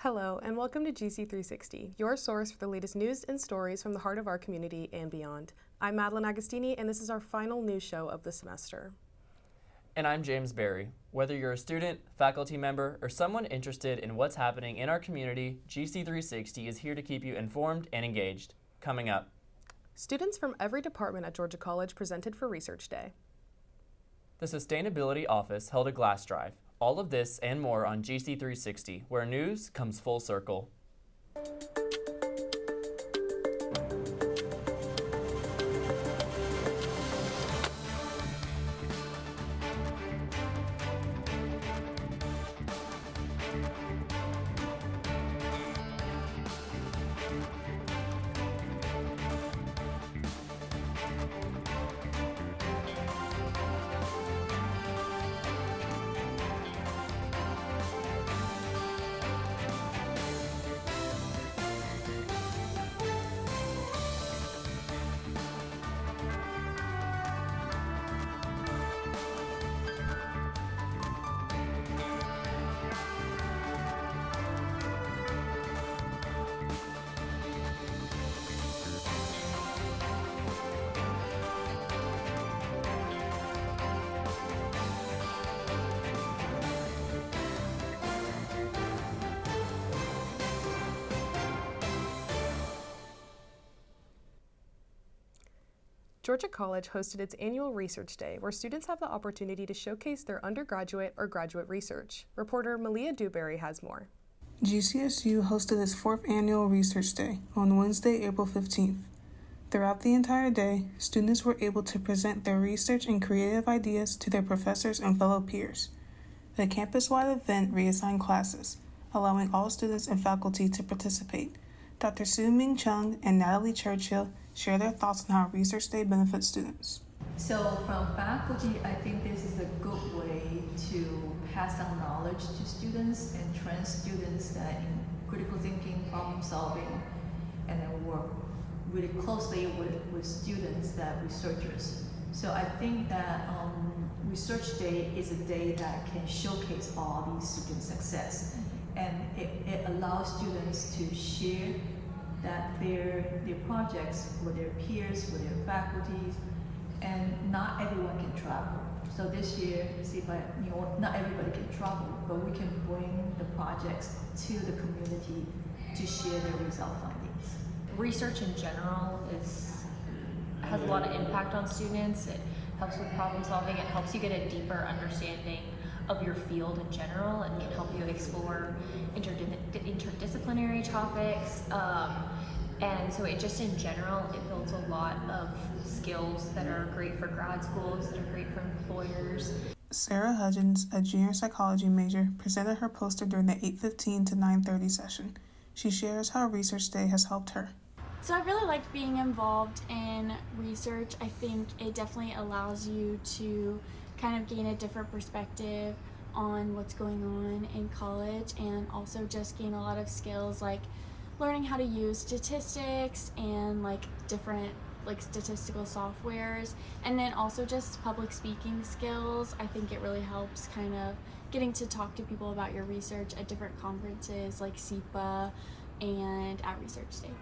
Hello, and welcome to GC360, your source for the latest news and stories from the heart of our community and beyond. I'm Madelyn Agostini, and this is our final news show of the semester. And I'm James Beary. Whether you're a student, faculty member, or someone interested in what's happening in our community, GC360 is here to keep you informed and engaged. Coming up. Students from every department at Georgia College presented for Research Day. The Sustainability Office held a glass drive. All of this and more on GC360, where news comes full circle. Georgia College hosted its annual Research Day, where students have the opportunity to showcase their undergraduate or graduate research. Reporter Malia Dewberry has more. GCSU hosted its 4th annual Research Day on Wednesday, April 15th. Throughout the entire day, students were able to present their research and creative ideas to their professors and fellow peers. The campus-wide event reassigned classes, allowing all students and faculty to participate. Dr. Sue Ming Chung and Natalie Churchill share their thoughts on how Research Day benefits students. So from faculty, I think this is a good way to pass down knowledge to students and train students that in critical thinking, problem solving, and then work really closely with students that researchers. So I think that Research Day is a day that can showcase all these students' success. And it allows students to share that their projects with their peers, with their faculties, and not everyone can travel. So this year, not everybody can travel, but we can bring the projects to the community to share their result findings. Research in general has a lot of impact on students. It helps with problem solving. It helps you get a deeper understanding of your field in general and can help you explore interdisciplinary topics. And so it just in general, it builds a lot of skills that are great for grad schools, that are great for employers. Sarah Hudgens, a junior psychology major, presented her poster during the 8:15 to 9:30 session. She shares how Research Day has helped her. So I really liked being involved in research. I think it definitely allows you to kind of gain a different perspective on what's going on in college, and also just gain a lot of skills like learning how to use statistics and different statistical softwares, and then also just public speaking skills. I think it really helps kind of getting to talk to people about your research at different conferences like SEPA and at Research Day.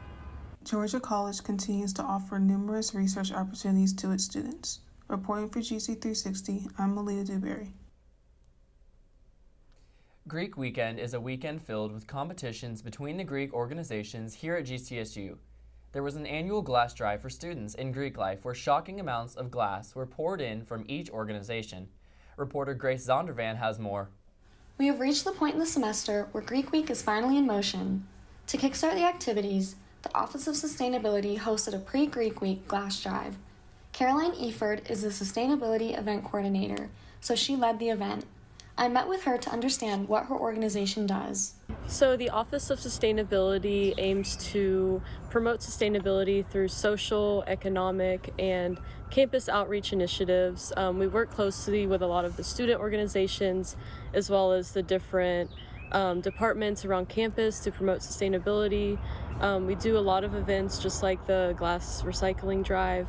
Georgia College continues to offer numerous research opportunities to its students. Reporting for GC360, I'm Malia Dewberry. Greek Weekend is a weekend filled with competitions between the Greek organizations here at GCSU. There was an annual glass drive for students in Greek life where shocking amounts of glass were poured in from each organization. Reporter Grace Zondervan has more. We have reached the point in the semester where Greek Week is finally in motion. To kickstart the activities, the Office of Sustainability hosted a pre-Greek Week glass drive. Caroline Eford is the Sustainability Event Coordinator, so she led the event. I met with her to understand what her organization does. So the Office of Sustainability aims to promote sustainability through social, economic, and campus outreach initiatives. We work closely with a lot of the student organizations as well as the different departments around campus to promote sustainability. We do a lot of events just like the glass recycling drive.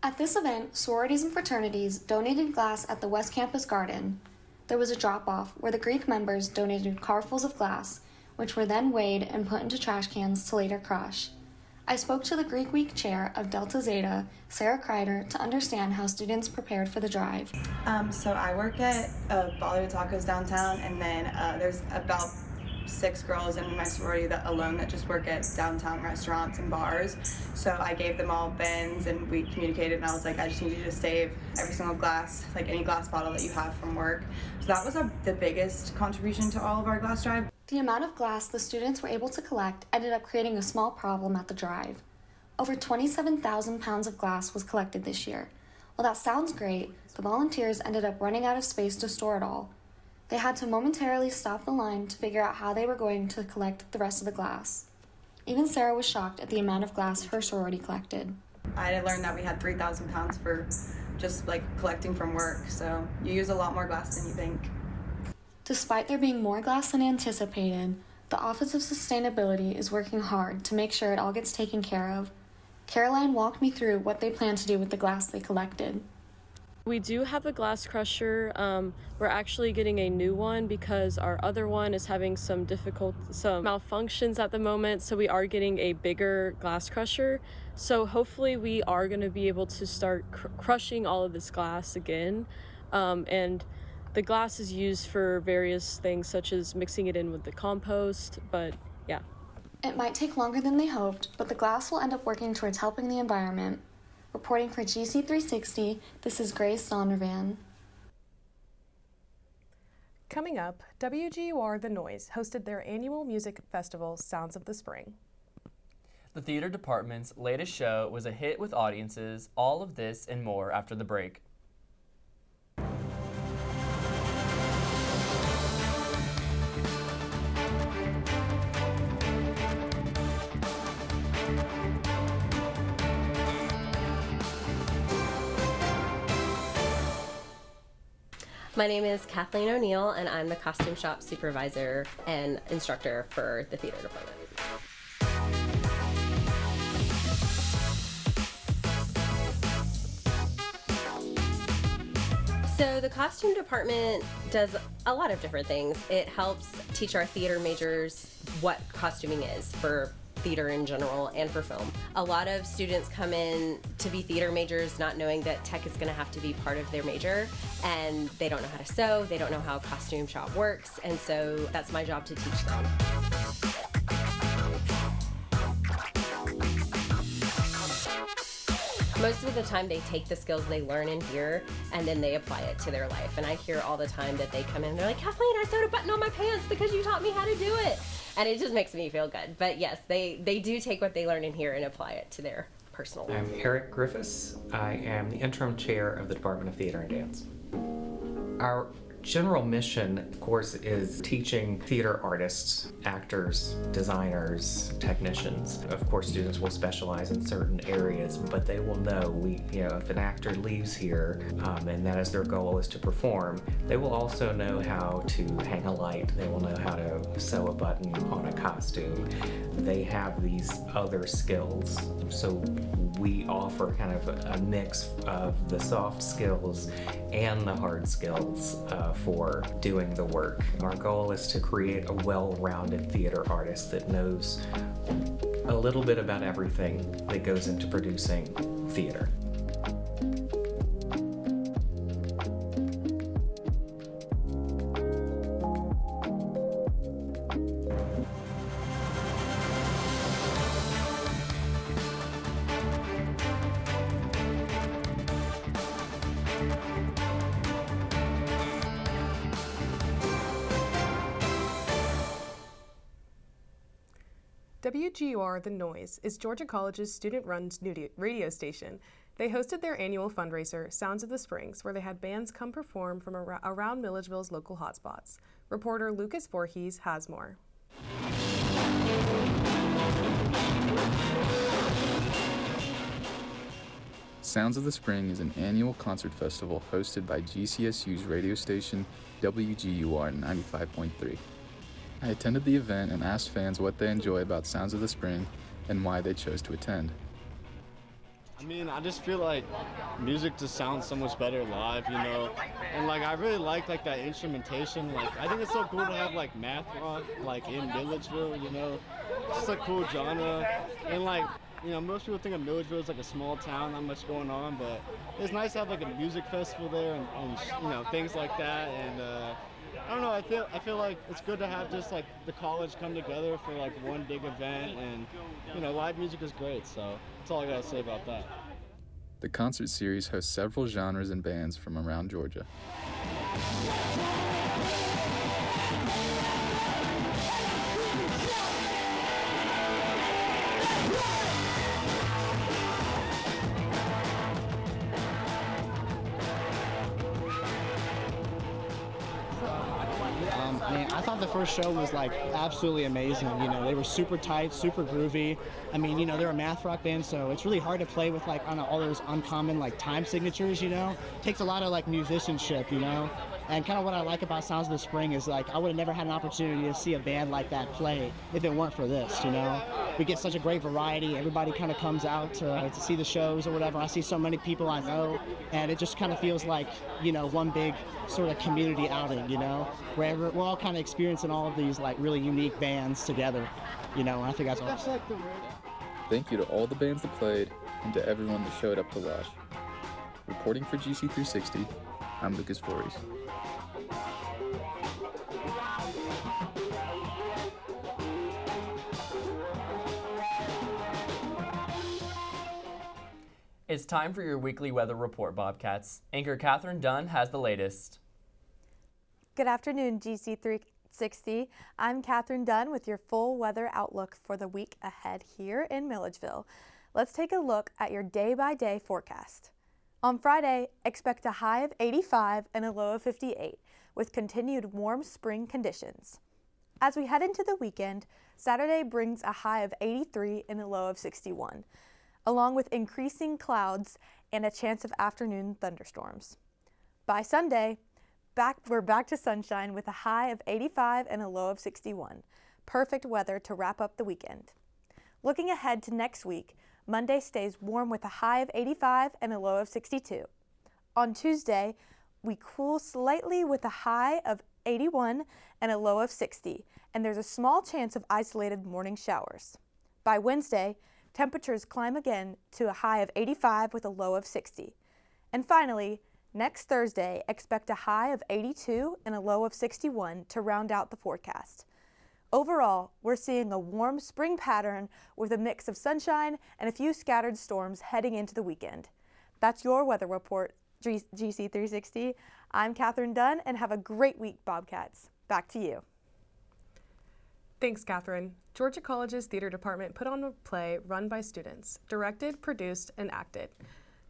At this event, sororities and fraternities donated glass at the West Campus Garden. There was a drop-off where the Greek members donated carfuls of glass, which were then weighed and put into trash cans to later crush. I spoke to the Greek Week chair of Delta Zeta, Sarah Kreider, to understand how students prepared for the drive. So I work at Bollywood Tacos downtown, and then there's about 6 girls in my sorority that just work at downtown restaurants and bars. So I gave them all bins and we communicated, and I was like, I just need you to save every single glass, like any glass bottle that you have from work. So that was the biggest contribution to all of our glass drive. The amount of glass the students were able to collect ended up creating a small problem at the drive. Over 27,000 pounds of glass was collected this year. While that sounds great, the volunteers ended up running out of space to store it all. They had to momentarily stop the line to figure out how they were going to collect the rest of the glass. Even Sarah was shocked at the amount of glass her sorority collected. I had learned that we had 3,000 pounds for just like collecting from work, so you use a lot more glass than you think. Despite there being more glass than anticipated, the Office of Sustainability is working hard to make sure it all gets taken care of. Caroline walked me through what they plan to do with the glass they collected. We do have a glass crusher. We're actually getting a new one because our other one is having some malfunctions at the moment, so we are getting a bigger glass crusher. So hopefully we are going to be able to start crushing all of this glass again. And the glass is used for various things such as mixing it in with the compost, but yeah. It might take longer than they hoped, but the glass will end up working towards helping the environment. Reporting for GC360, this is Grace Zondervan. Coming up, WGUR The Noise hosted their annual music festival, Sounds of the Spring. The theater department's latest show was a hit with audiences. All of this and more after the break. My name is Kathleen O'Neill, and I'm the costume shop supervisor and instructor for the theater department. So the costume department does a lot of different things. It helps teach our theater majors what costuming is for theater in general and for film. A lot of students come in to be theater majors not knowing that tech is going to have to be part of their major, and they don't know how to sew, they don't know how a costume shop works, and so that's my job to teach them. Most of the time they take the skills they learn in here and then they apply it to their life. And I hear all the time that they come in and they're like, Kathleen, I sewed a button on my pants because you taught me how to do it. And it just makes me feel good. But yes, they do take what they learn in here and apply it to their personal life. I'm Eric Griffiths. I am the interim chair of the Department of Theater and Dance. Our general mission, of course, is teaching theater artists, actors, designers, technicians. Of course, students will specialize in certain areas, but they will know, if an actor leaves here and that is their goal is to perform, they will also know how to hang a light. They will know how to sew a button on a costume. They have these other skills. So we offer kind of a mix of the soft skills and the hard skills for doing the work. Our goal is to create a well-rounded theater artist that knows a little bit about everything that goes into producing theater. WGUR The Noise is Georgia College's student-run radio station. They hosted their annual fundraiser, Sounds of the Springs, where they had bands come perform from around Milledgeville's local hotspots. Reporter Lucas Voorhees has more. Sounds of the Spring is an annual concert festival hosted by GCSU's radio station WGUR 95.3. I attended the event and asked fans what they enjoy about Sounds of the Spring and why they chose to attend. I mean, I just feel like music just sounds so much better live, and like I really like that instrumentation. Like I think it's so cool to have like math rock like in Milledgeville, It's just a cool genre, and like most people think of Milledgeville as like a small town, not much going on, but it's nice to have like a music festival there and things like that. And I don't know, I feel like it's good to have just like the college come together for like one big event, and live music is great, so that's all I gotta say about that. The concert series hosts several genres and bands from around Georgia. Man, I thought the first show was like absolutely amazing. They were super tight, super groovy. I mean, they're a math rock band, so it's really hard to play with like on all those uncommon like time signatures. It takes a lot of like musicianship, And kind of what I like about Sounds of the Spring is like I would have never had an opportunity to see a band like that play if it weren't for this. We get such a great variety. Everybody kind of comes out to see the shows or whatever. I see so many people I know, and it just kind of feels like one big sort of community outing. Where we're all kind of experiencing all of these like really unique bands together. And I think that's awesome. Thank you to all the bands that played and to everyone that showed up to watch. Reporting for GC360, I'm Lucas Flores. It's time for your weekly weather report, Bobcats. Anchor Catherine Dunn has the latest. Good afternoon, GC360. I'm Catherine Dunn with your full weather outlook for the week ahead here in Milledgeville. Let's take a look at your day-by-day forecast. On Friday, expect a high of 85 and a low of 58, with continued warm spring conditions. As we head into the weekend, Saturday brings a high of 83 and a low of 61. Along with increasing clouds and a chance of afternoon thunderstorms. By Sunday, we're back to sunshine with a high of 85 and a low of 61. Perfect weather to wrap up the weekend. Looking ahead to next week, Monday stays warm with a high of 85 and a low of 62. On Tuesday, we cool slightly with a high of 81 and a low of 60, and there's a small chance of isolated morning showers. By Wednesday, temperatures climb again to a high of 85 with a low of 60. And finally, next Thursday, expect a high of 82 and a low of 61 to round out the forecast. Overall, we're seeing a warm spring pattern with a mix of sunshine and a few scattered storms heading into the weekend. That's your weather report, GC360. I'm Catherine Dunn, and have a great week, Bobcats. Back to you. Thanks, Catherine. Georgia College's theater department put on a play run by students, directed, produced, and acted.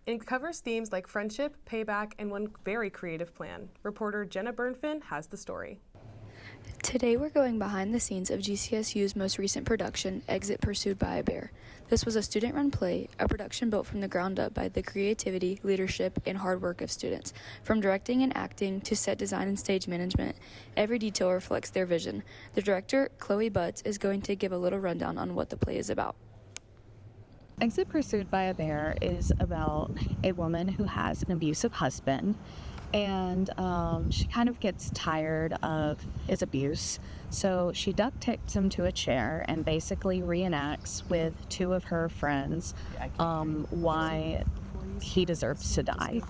It covers themes like friendship, payback, and one very creative plan. Reporter Jenna Burnfin has the story. Today we're going behind the scenes of GCSU's most recent production, Exit Pursued by a Bear. This was a student-run play, a production built from the ground up by the creativity, leadership, and hard work of students. From directing and acting to set design and stage management, every detail reflects their vision. The director, Chloe Butts, is going to give a little rundown on what the play is about. Exit Pursued by a Bear is about a woman who has an abusive husband, and she kind of gets tired of his abuse, so she duct tapes him to a chair and basically reenacts with two of her friends why he deserves to die.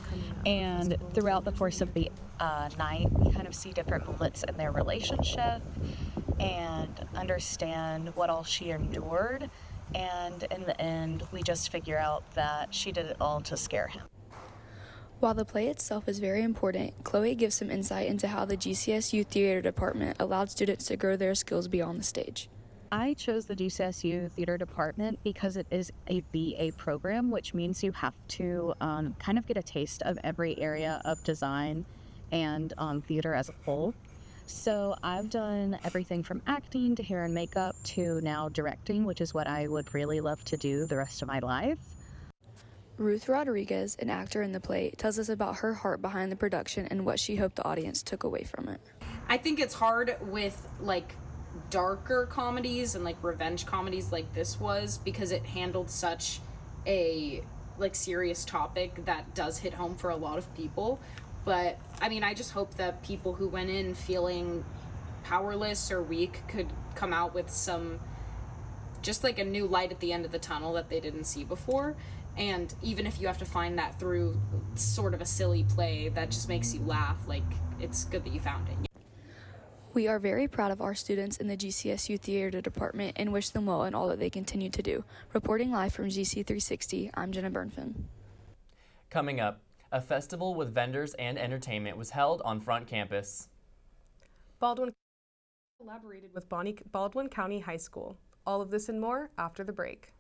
And throughout the course of the night, we kind of see different moments in their relationship and understand what all she endured. And in the end, we just figure out that she did it all to scare him. While the play itself is very important, Chloe gives some insight into how the GCSU theater department allowed students to grow their skills beyond the stage. I chose the GCSU theater department because it is a BA program, which means you have to kind of get a taste of every area of design and theater as a whole. So I've done everything from acting to hair and makeup to now directing, which is what I would really love to do the rest of my life. Ruth Rodriguez, an actor in the play, tells us about her heart behind the production and what she hoped the audience took away from it. I think it's hard with like darker comedies and like revenge comedies like this was, because it handled such a like serious topic that does hit home for a lot of people. But I mean, I just hope that people who went in feeling powerless or weak could come out with some, just like a new light at the end of the tunnel that they didn't see before. And even if you have to find that through sort of a silly play that just makes you laugh, like, it's good that you found it. We are very proud of our students in the GCSU Theater Department and wish them well in all that they continue to do. Reporting live from GC360, I'm Jenna Burnfin. Coming up, a festival with vendors and entertainment was held on Front Campus. Baldwin collaborated with Baldwin County High School. All of this and more after the break.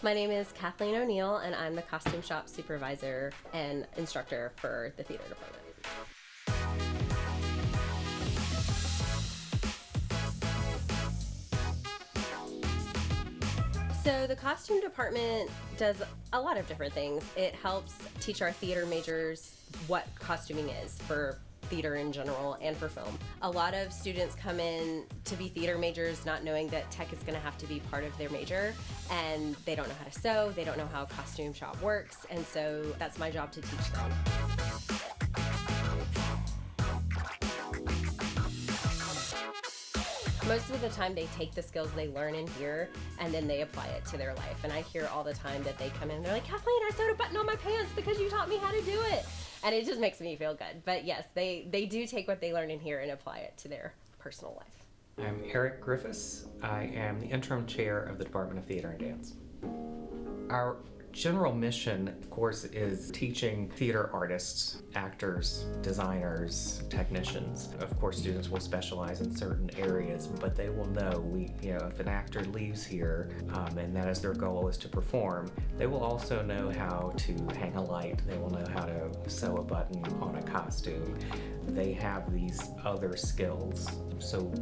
My name is Kathleen O'Neill, and I'm the costume shop supervisor and instructor for the theater department. So the costume department does a lot of different things. It helps teach our theater majors what costuming is for theater in general and for film. A lot of students come in to be theater majors not knowing that tech is going to have to be part of their major, and they don't know how to sew, they don't know how a costume shop works, and so that's my job to teach them. Most of the time they take the skills they learn in here and then they apply it to their life. And I hear all the time that they come in and they're like, Kathleen, I sewed a button on my pants because you taught me how to do it. And it just makes me feel good. But yes, they do take what they learn in here and apply it to their personal life. I'm Eric Griffiths. I am the interim chair of the Department of Theater and Dance. Our general mission, of course, is teaching theater artists, actors, designers, technicians. Of course, students will specialize in certain areas, but they will know, if an actor leaves here and that is their goal is to perform, they will also know how to hang a light. They will know how to sew a button on a costume. They have these other skills. So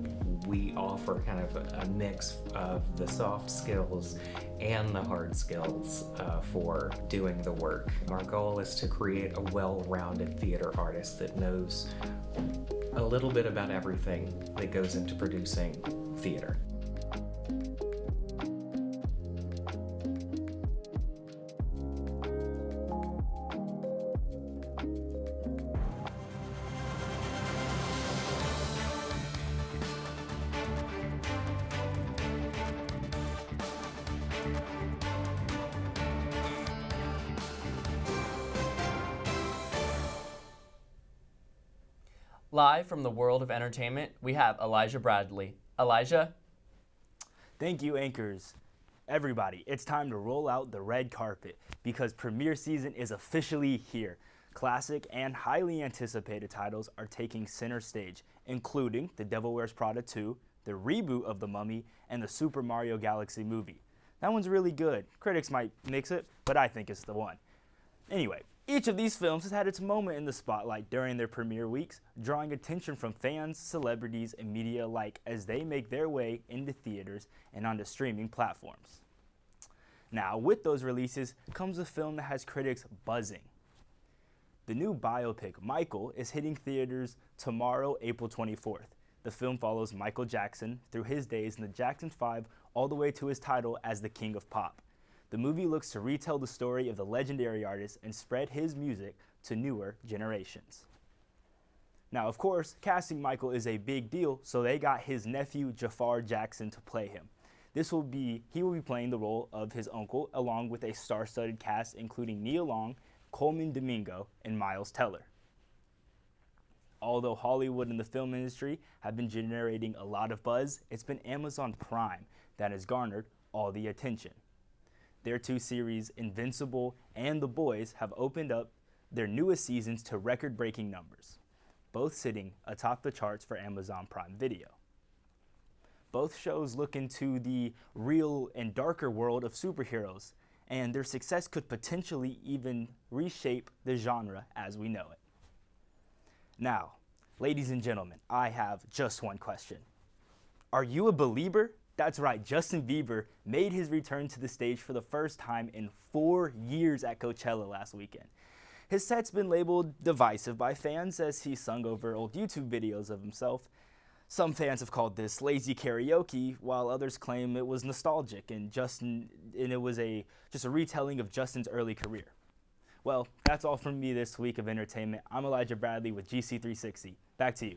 we offer kind of a mix of the soft skills and the hard skills for doing the work. Our goal is to create a well-rounded theater artist that knows a little bit about everything that goes into producing theater. Live from the world of entertainment, we have Elijah Bradley. Elijah? Thank you, anchors. Everybody, it's time to roll out the red carpet because premiere season is officially here. Classic and highly anticipated titles are taking center stage, including The Devil Wears Prada 2, the reboot of The Mummy, and the Super Mario Galaxy movie. That one's really good. Critics might mix it, but I think it's the one. Anyway, each of these films has had its moment in the spotlight during their premiere weeks, drawing attention from fans, celebrities, and media alike as they make their way into theaters and onto streaming platforms. Now, with those releases comes a film that has critics buzzing. The new biopic, Michael, is hitting theaters tomorrow, April 24th. The film follows Michael Jackson through his days in the Jackson 5 all the way to his title as the King of Pop. The movie looks to retell the story of the legendary artist and spread his music to newer generations. Now, of course, casting Michael is a big deal, so they got his nephew Jafar Jackson to play him. He will be playing the role of his uncle, along with a star-studded cast including Nia Long, Coleman Domingo, and Miles Teller. Although Hollywood and the film industry have been generating a lot of buzz, it's been Amazon Prime that has garnered all the attention. Their two series, Invincible and The Boys, have opened up their newest seasons to record-breaking numbers, both sitting atop the charts for Amazon Prime Video. Both shows look into the real and darker world of superheroes, and their success could potentially even reshape the genre as we know it. Now, ladies and gentlemen, I have just one question. Are you a believer That's right, Justin Bieber made his return to the stage for the first time in 4 years at Coachella last weekend. His set's been labeled divisive by fans as he sung over old YouTube videos of himself. Some fans have called this lazy karaoke, while others claim it was nostalgic and it was just a retelling of Justin's early career. Well, that's all from me this week of entertainment. I'm Elijah Bradley with GC360. Back to you.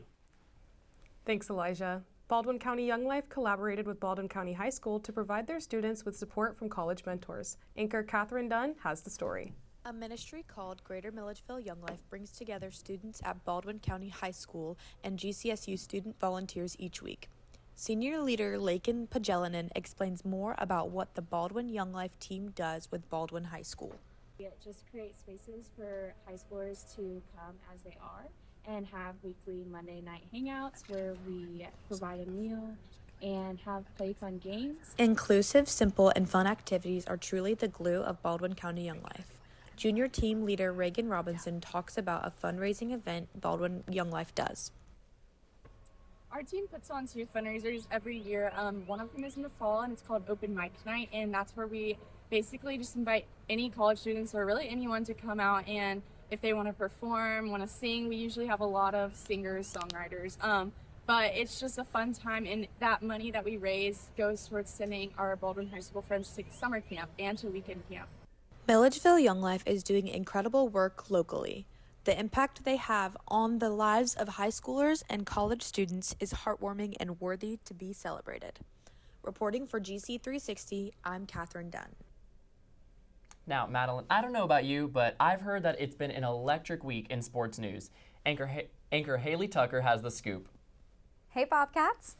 Thanks, Elijah. Baldwin County Young Life collaborated with Baldwin County High School to provide their students with support from college mentors. Anchor Catherine Dunn has the story. A ministry called Greater Milledgeville Young Life brings together students at Baldwin County High School and GCSU student volunteers each week. Senior leader Lakin Pajelanen explains more about what the Baldwin Young Life team does with Baldwin High School. It just creates spaces for high schoolers to come as they are and have weekly Monday night hangouts where we provide a meal and have play fun games. Inclusive, simple, and fun activities are truly the glue of Baldwin County Young Life. Junior team leader Reagan Robinson talks about a fundraising event Baldwin Young Life does. Our team puts on 2 fundraisers every year. One of them is in the fall, and it's called Open Mic Night, and that's where we basically just invite any college students or really anyone to come out, and if they want to perform, want to sing, we usually have a lot of singers, songwriters, but it's just a fun time, and that money that we raise goes towards sending our Baldwin High School friends to summer camp and to weekend camp. Milledgeville Young Life is doing incredible work locally. The impact they have on the lives of high schoolers and college students is heartwarming and worthy to be celebrated. Reporting for GC360, I'm Catherine Dunn. Now, Madelyn, I don't know about you, but I've heard that it's been an electric week in sports news. Anchor Haley Tucker has the scoop. Hey, Bobcats.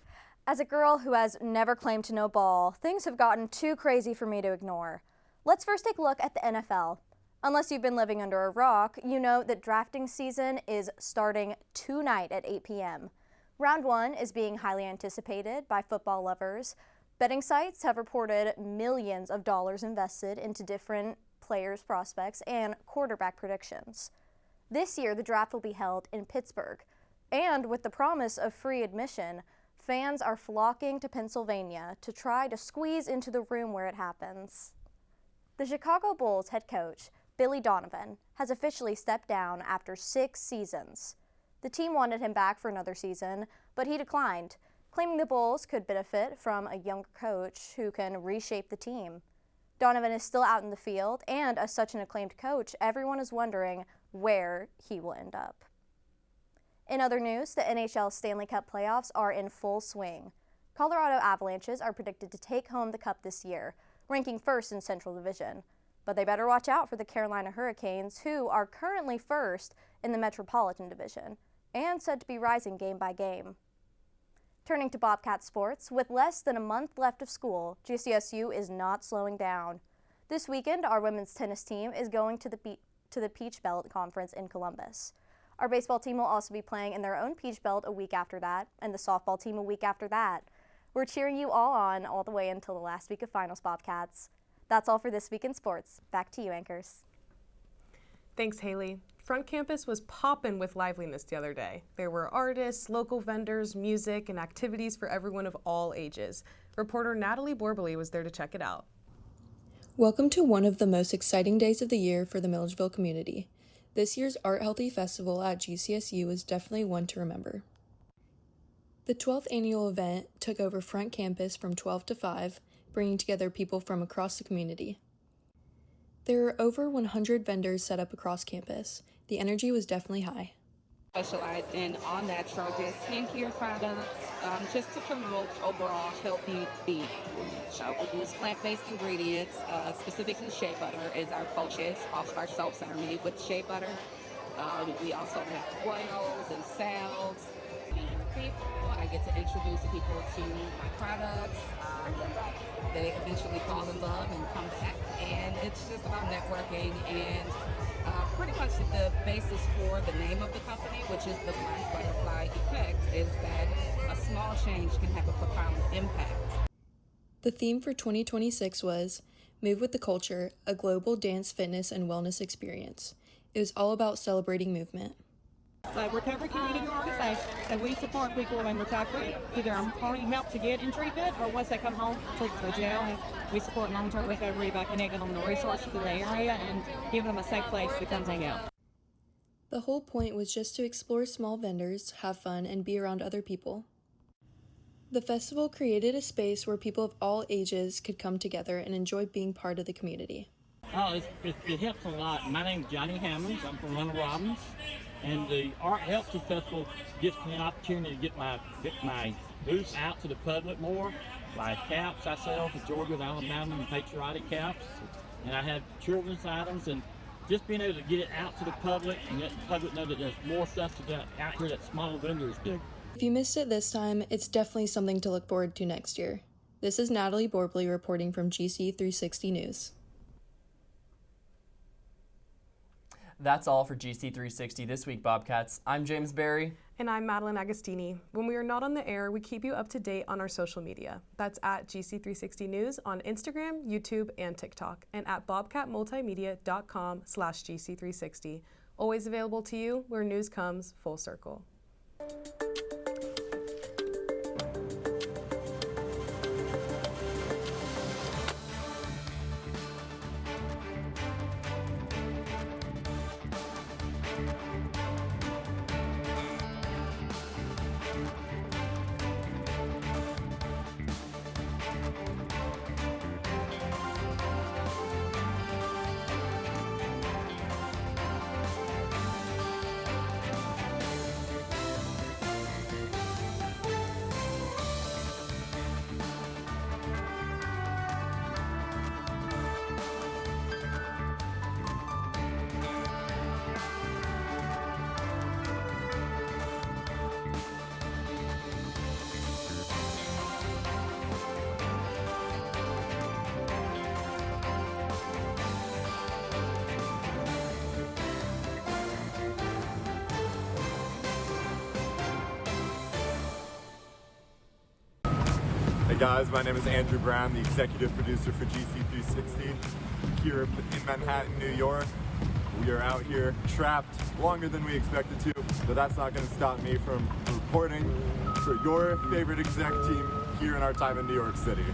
As a girl who has never claimed to know ball, things have gotten too crazy for me to ignore. Let's first take a look at the NFL. Unless you've been living under a rock, you know that drafting season is starting tonight at 8 p.m. Round 1 is being highly anticipated by football lovers. Betting sites have reported millions of dollars invested into different players' prospects and quarterback predictions. This year, the draft will be held in Pittsburgh. And with the promise of free admission, fans are flocking to Pennsylvania to try to squeeze into the room where it happens. The Chicago Bulls head coach, Billy Donovan, has officially stepped down after 6 seasons. The team wanted him back for another season, but he declined, claiming the Bulls could benefit from a younger coach who can reshape the team. Donovan is still out in the field, and as such an acclaimed coach, everyone is wondering where he will end up. In other news, the NHL Stanley Cup playoffs are in full swing. Colorado Avalanches are predicted to take home the cup this year, ranking first in Central Division. But they better watch out for the Carolina Hurricanes, who are currently first in the Metropolitan Division, and said to be rising game by game. Turning to Bobcat sports, with less than a month left of school, GCSU is not slowing down. This weekend, our women's tennis team is going to the Peach Belt Conference in Columbus. Our baseball team will also be playing in their own Peach Belt a week after that, and the softball team a week after that. We're cheering you all on all the way until the last week of finals, Bobcats. That's all for this week in sports. Back to you, anchors. Thanks, Haley. Front Campus was poppin' with liveliness the other day. There were artists, local vendors, music, and activities for everyone of all ages. Reporter Natalie Borbely was there to check it out. Welcome to one of the most exciting days of the year for the Milledgeville community. This year's Art Healthy Festival at GCSU is definitely one to remember. The 12th annual event took over Front Campus from 12 to 5, bringing together people from across the community. There are over 100 vendors set up across campus. The energy was definitely high. Specialize in all natural, skincare products, just to promote overall healthy being. So we use plant-based ingredients, specifically shea butter is our focus. All of our soaps are made with shea butter. We also have oils and salves. I get to introduce people to my products. They eventually fall in love and come back, and it's just about networking and pretty much the basis for the name of the company, which is the Black Butterfly Effect, is that a small change can have a profound impact. The theme for 2026 was Move with the Culture, a global dance, fitness, and wellness experience. It was all about celebrating movement. recovery community organization, and we support people in recovery, either wanting help to get in treatment or once they come home from treatment or jail. And we support long-term recovery by connecting them to resources in the area and giving them a safe place to come hang out. The whole point was just to explore small vendors, have fun, and be around other people. The festival created a space where people of all ages could come together and enjoy being part of the community. Oh, it helps a lot. My name's Johnny Hammonds. I'm from Runner Robbins. And the Art Helps You Festival gives me an opportunity to get my booths out to the public more. Like caps I sell for Georgia, Alabama, and patriotic caps. And I have children's items, and just being able to get it out to the public and let the public know that there's more stuff to get out here that small vendors do. If you missed it this time, it's definitely something to look forward to next year. This is Natalie Borbley reporting from GC360 News. That's all for GC360 this week, Bobcats. I'm James Beary. And I'm Madelyn Agostini. When we are not on the air, we keep you up to date on our social media. That's at GC360 News on Instagram, YouTube, and TikTok, and at bobcatmultimedia.com/GC360. Always available to you where news comes full circle. Hey guys, my name is Andrew Brown, the executive producer for GC360 here in Manhattan, New York. We are out here trapped longer than we expected to, but that's not going to stop me from reporting for your favorite exec team here in our time in New York City.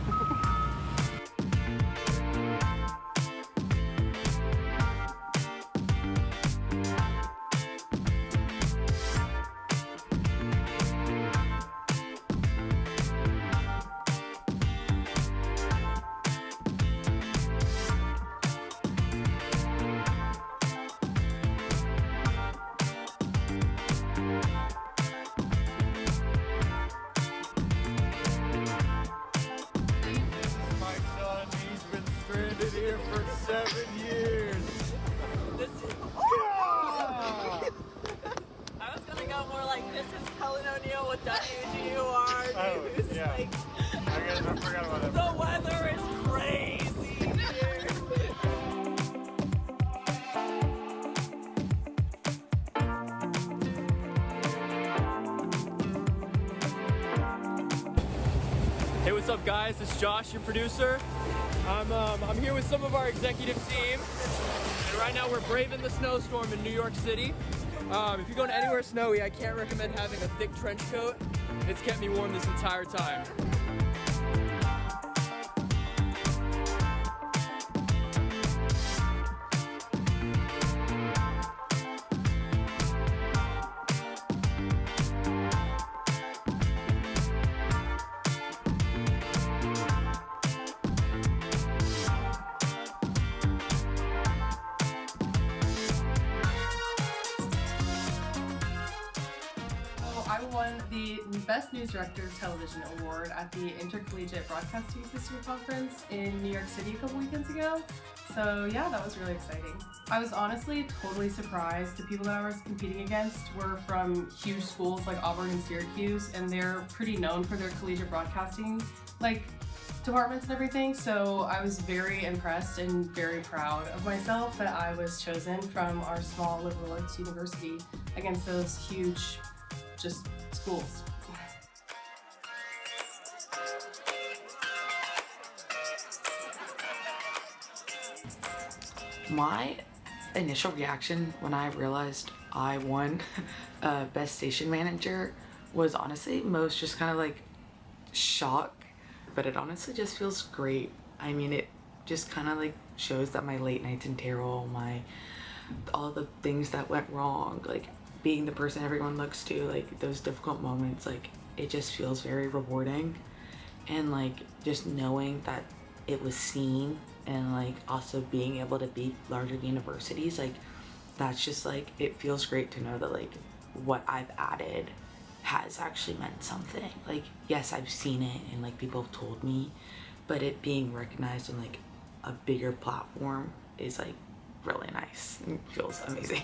Here for 7 years. I was gonna go more like this is Cullen O'Neill with WGUR News. Yeah. Like, I forgot about that. the weather is crazy here. Hey, what's up, guys? It's Josh, your producer. I'm here with some of our executive team, and right now we're braving the snowstorm in New York City. If you're going anywhere snowy, I can't recommend having a thick trench coat. It's kept me warm this entire time. I won the Best News Director of Television Award at the Intercollegiate Broadcasting System Conference in New York City a couple weekends ago. So yeah, that was really exciting. I was honestly totally surprised. The people that I was competing against were from huge schools like Auburn and Syracuse, and they're pretty known for their collegiate broadcasting departments and everything. So I was very impressed and very proud of myself that I was chosen from our small liberal arts university against those huge schools. My initial reaction when I realized I won Best Station Manager was honestly most just kind of like shock, but it honestly just feels great. I mean, it just kind of like shows that my late nights in Terrell, all the things that went wrong, like being the person everyone looks to, like those difficult moments, like it just feels very rewarding. And like just knowing that it was seen, and like also being able to beat larger universities, like that's just like, it feels great to know that like what I've added has actually meant something. Like, yes, I've seen it and like people have told me, but it being recognized on like a bigger platform is like really nice and feels amazing.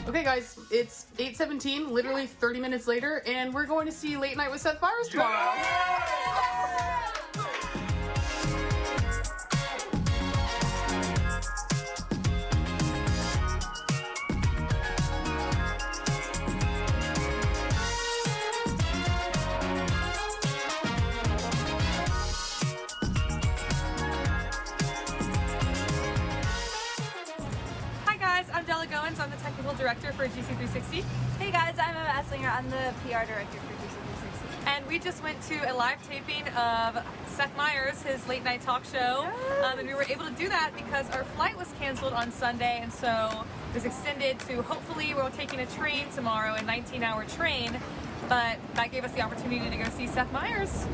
Okay guys, it's 8:17, literally 30 minutes later, and we're going to see Late Night with Seth Meyers tomorrow. I'm Della Goines. I'm the technical director for GC360. Hey guys, I'm Eslinger. I'm the PR director for GC360. And we just went to a live taping of Seth Meyers, his late night talk show. And we were able to do that because our flight was canceled on Sunday, and so it was extended to, hopefully we're taking a train tomorrow, a 19-hour train. But that gave us the opportunity to go see Seth Meyers.